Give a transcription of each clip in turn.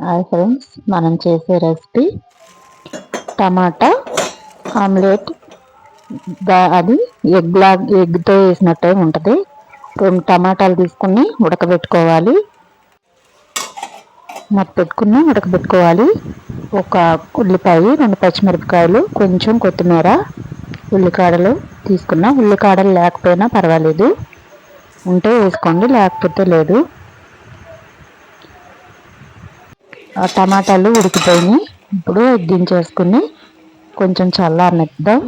Hi friends, మనం చేసే recipe టమాటా omelette. అది ఎగ్తో వేసినట్టే ఉంటుంది. 2 టమాటాలు తీసుకుని ఉడకబెట్టుకోవాలి. ఉడకబెట్టుకోవాలి. ఒక ఉల్లిపాయ, 2 పచ్చిమిరపకాయలు, కొంచెం కొత్తిమీర, ఉల్లికాడలు తీసుకున్నా. ఉల్లికాడలు లేకపోయినా పర్వాలేదు, ఉంటే వేసుకోండి, లేకపోతే లేదు. ఆ టమాటాలు ఉడికిపోయినాయి. ఇప్పుడు దించేసుకుని కొంచెం చల్లారనిద్దాం.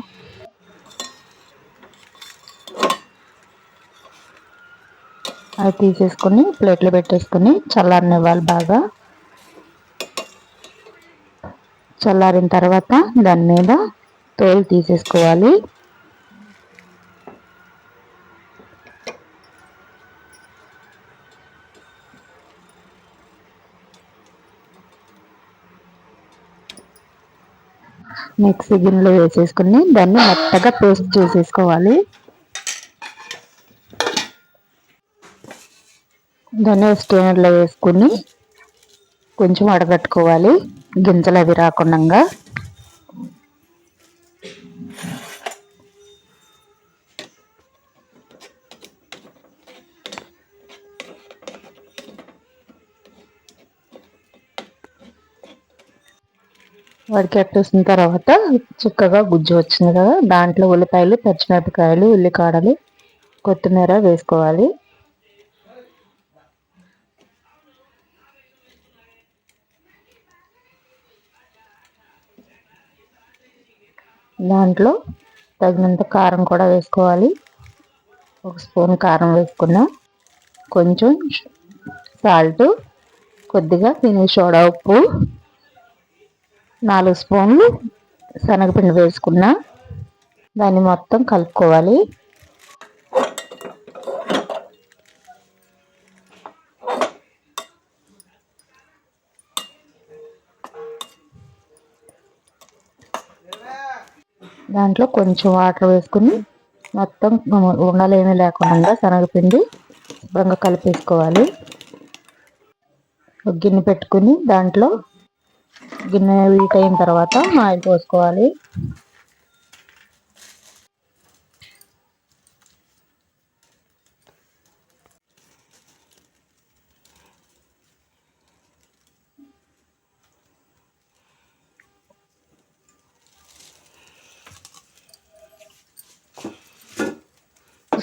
అది తీసేసుకుని ప్లేట్లో పెట్టేసుకుని చల్లారనివ్వాలి. బాగా చల్లారిన తర్వాత దాని మీద తోలు తీసేసుకోవాలి. మిక్సీ గిన్నెలో వేసేసుకుని దాన్ని మెత్తగా పేస్ట్ చేసేసుకోవాలి. దాన్ని స్టెయినర్లో వేసుకుని కొంచెం వడగట్టుకోవాలి, గింజలు అవి రాకుండా. వడకెట్టేసిన తర్వాత చిక్కగా గుజ్జు వచ్చింది కదా, దాంట్లో ఉల్లిపాయలు, పచ్చిమిరపకాయలు, ఉల్లికాడలు, కొత్తిమీర వేసుకోవాలి. దాంట్లో తగినంత కారం కూడా వేసుకోవాలి. 1 స్పూన్ కారం వేసుకున్నా, కొంచెం సాల్ట్, కొద్దిగా సోడా ఉప్పు, 4 స్పూన్లు శనగపిండి వేసుకున్నా. దాన్ని మొత్తం కలుపుకోవాలి. దాంట్లో కొంచెం వాటర్ వేసుకుని మొత్తం ఉండలేమీ లేకుండా శనగపిండి శుభ్రంగా కలిపేసుకోవాలి. ఒక గిన్నె పెట్టుకుని దాంట్లో గిన్నె హీట్ అయిన తర్వాత ఆయిల్ పోసుకోవాలి.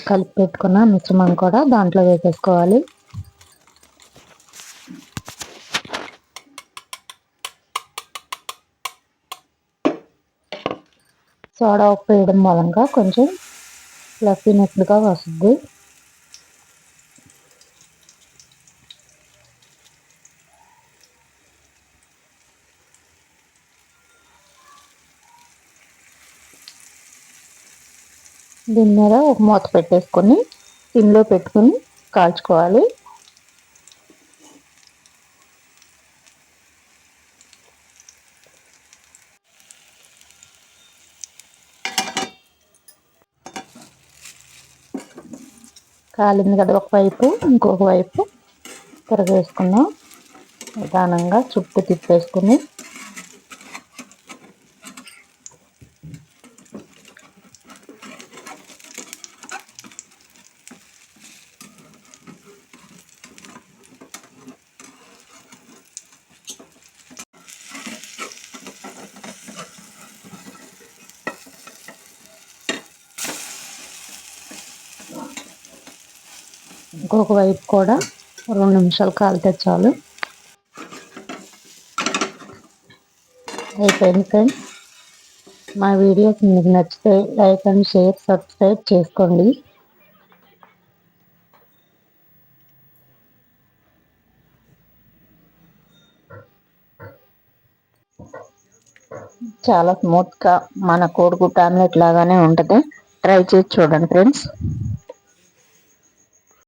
కలిపి పెట్టుకున్న మిశ్రమం కూడా దాంట్లో వేసేసుకోవాలి. సోడా ఉప్పు వేయడం మూలంగా కొంచెం ఫ్లఫీనెస్గా వస్తుంది. దీని మీద ఒక మూత పెట్టేసుకొని సిమ్లో పెట్టుకుని కాల్చుకోవాలి. కాలింది కదా ఒక వైపు, ఇంకొక వైపు తిరగేసుకున్నాం. నిదానంగా చుట్టూ తిప్పేసుకుని ఇంకొక వైపు కూడా 2 నిమిషాలు కాలితే చాలు. అయిపోయింది ఫ్రెండ్స్. మా వీడియోస్ మీకు నచ్చితే లైక్ అండ్ షేర్, సబ్స్క్రైబ్ చేసుకోండి. చాలా స్మూత్గా మన కోడిగుడ్డు ఆమ్లెట్ లాగానే ఉంటుంది. ట్రై చేసి చూడండి ఫ్రెండ్స్.